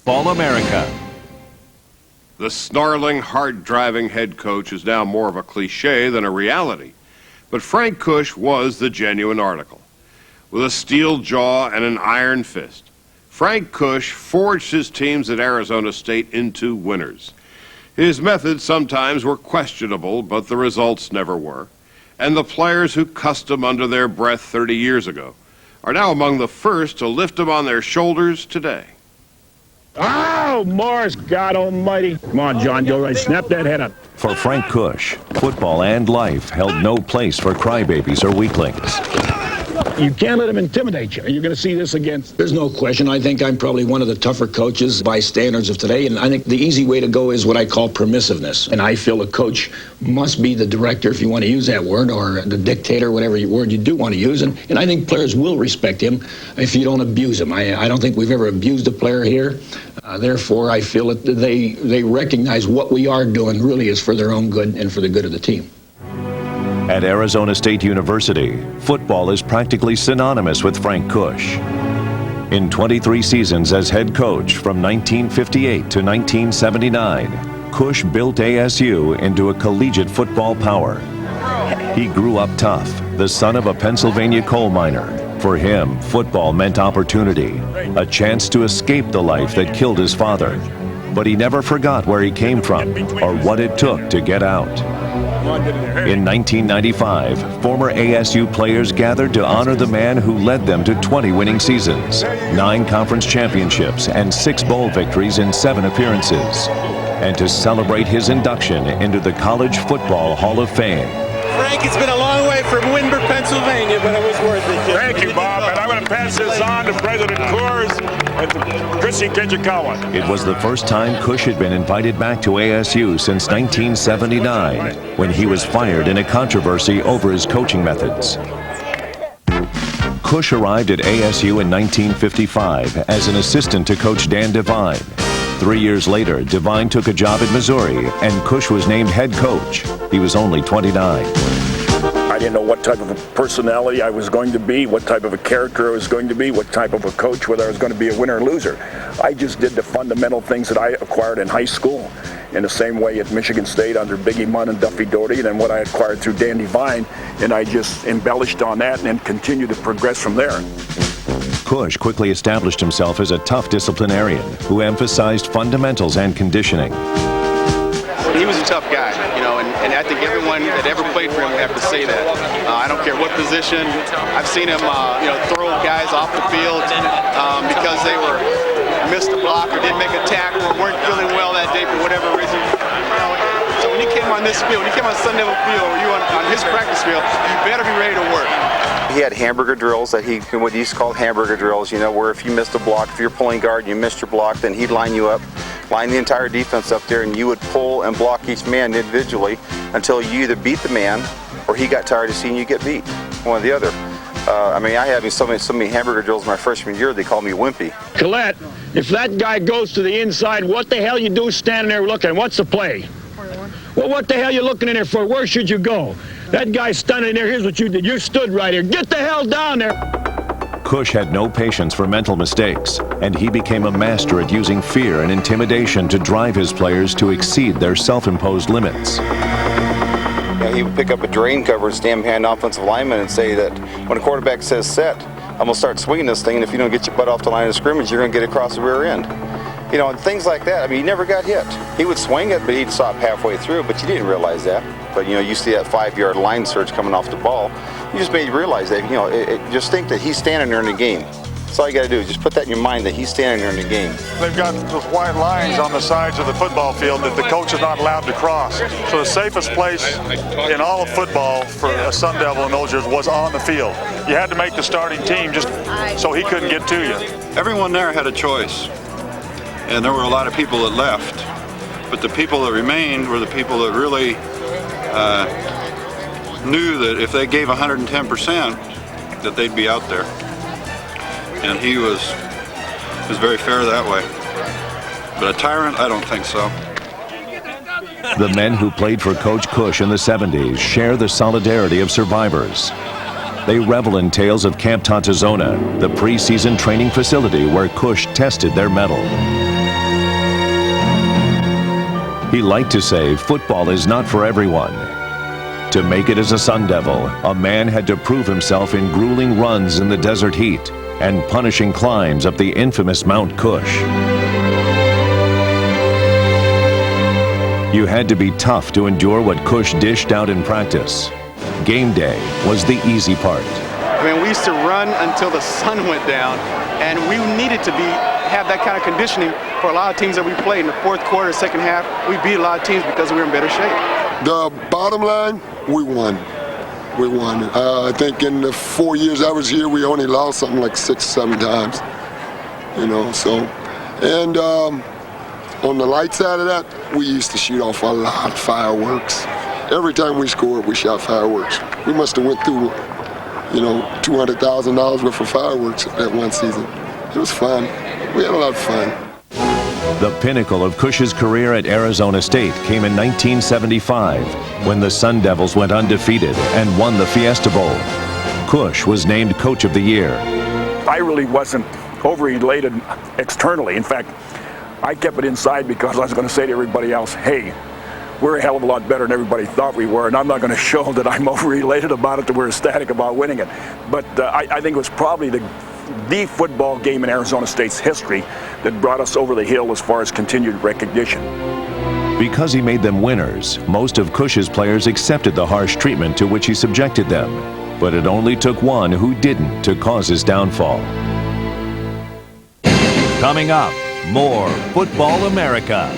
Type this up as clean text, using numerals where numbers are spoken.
Football America. The snarling, hard-driving head coach is now more of a cliche than a reality. But Frank Kush was the genuine article. With a steel jaw and an iron fist, Frank Kush forged his teams at Arizona State into winners. His methods sometimes were questionable, but the results never were. And the players who cussed him under their breath 30 years ago are now among the first to lift him on their shoulders today. Oh, Morris, God almighty. Come on, John, go right. Snap that head up. For Frank Kush, football and life held no place for crybabies or weaklings. You can't let them intimidate you. You're going to see this again. There's no question. I think I'm probably one of the tougher coaches by standards of today, and I think the easy way to go is what I call permissiveness. And I feel a coach must be the director, if you want to use that word, or the dictator, whatever word you do want to use. And I think players will respect him if you don't abuse him. I don't think we've ever abused a player here. Therefore, I feel that they recognize what we are doing really is for their own good and for the good of the team. At Arizona State University, football is practically synonymous with Frank Kush. In 23 seasons as head coach from 1958 to 1979, Kush built ASU into a collegiate football power. He grew up tough, the son of a Pennsylvania coal miner. For him, football meant opportunity, a chance to escape the life that killed his father. But he never forgot where he came from or what it took to get out. In 1995, former ASU players gathered to honor the man who led them to 20 winning seasons, 9 conference championships, and 6 bowl victories in 7 appearances, and to celebrate his induction into the College Football Hall of Fame. Frank, it's been a long way from Windber, Pennsylvania, but it was worth it. Thank you, Bob, and I'm going to pass this on to President Coors and to Chrissy Kijikawa. It was the first time Kush had been invited back to ASU since 1979, when he was fired in a controversy over his coaching methods. Kush arrived at ASU in 1955 as an assistant to Coach Dan Devine. 3 years later, Devine took a job at Missouri, and Kush was named head coach. He was only 29. I didn't know what type of a personality I was going to be, what type of a character I was going to be, what type of a coach, whether I was going to be a winner or loser. I just did the fundamental things that I acquired in high school in the same way at Michigan State under Biggie Munn and Duffy Doherty, and then what I acquired through Dan Devine, and I just embellished on that and then continued to progress from there. Kush quickly established himself as a tough disciplinarian who emphasized fundamentals and conditioning. He was a tough guy, you know, and I think everyone that ever played for him would have to say that. I don't care what position. I've seen him, throw guys off the field because they were missed a block or didn't make a tackle or weren't feeling well that day for whatever reason. So when he came on this field, when he came on Sun Devil Field, or you on his practice field, you better be ready to work. He had hamburger drills that what he used to call hamburger drills, where if you missed a block, if you're pulling guard and you missed your block, then he'd line you up, line the entire defense up there, and you would pull and block each man individually until you either beat the man or he got tired of seeing you get beat, one or the other. I had so many hamburger drills my freshman year, they called me Wimpy. Colette, if that guy goes to the inside, what the hell you do standing there looking? What's the play? Well, what the hell you looking in there for? Where should you go? That guy's standing there. Here's what you did. You stood right here. Get the hell down there. Kush had no patience for mental mistakes, and he became a master at using fear and intimidation to drive his players to exceed their self-imposed limits. He would pick up a drain cover and stand behind an offensive lineman and say that when a quarterback says set, I'm going to start swinging this thing, and if you don't get your butt off the line of scrimmage, you're going to get across the rear end. And things like that. He never got hit. He would swing it, but he'd stop halfway through, but you didn't realize that. But, you see that 5-yard line surge coming off the ball. You just made you realize that, just think that he's standing there in the game. That's all you got to do, just put that in your mind that he's standing there in the game. They've got those white lines on the sides of the football field that the coach is not allowed to cross. So the safest place in all of football for a Sun Devil in those years was on the field. You had to make the starting team just so he couldn't get to you. Everyone there had a choice. And there were a lot of people that left, but the people that remained were the people that really knew that if they gave 110%, that they'd be out there. And he was very fair that way. But a tyrant, I don't think so. The men who played for Coach Kush in the 70s share the solidarity of survivors. They revel in tales of Camp Tontezona, the preseason training facility where Kush tested their mettle. He liked to say football is not for everyone. To make it as a Sun Devil, a man had to prove himself in grueling runs in the desert heat and punishing climbs up the infamous Mount Kush. You had to be tough to endure what Kush dished out in practice. Game day was the easy part. I mean, we used to run until the sun went down, and we needed to have that kind of conditioning for a lot of teams that we played. In the fourth quarter, second half, we beat a lot of teams because we were in better shape. The bottom line, we won. We won. I think in the 4 years I was here, we only lost something like 6 or 7 times. You know, so. And on the light side of that, we used to shoot off a lot of fireworks. Every time we scored, we shot fireworks. We must have went through, you know, $200,000 worth of fireworks that one season. It was fun. We had a lot of fun. The pinnacle of Kush's career at Arizona State came in 1975 when the Sun Devils went undefeated and won the Fiesta Bowl. Kush was named Coach of the Year. I really wasn't over-elated externally. In fact, I kept it inside because I was going to say to everybody else, hey, we're a hell of a lot better than everybody thought we were, and I'm not going to show that I'm over-elated about it, that we're ecstatic about winning it. But I think it was probably the football game in Arizona State's history that brought us over the hill as far as continued recognition. Because he made them winners, most of Kush's players accepted the harsh treatment to which he subjected them. But it only took one who didn't to cause his downfall. Coming up, more Football America.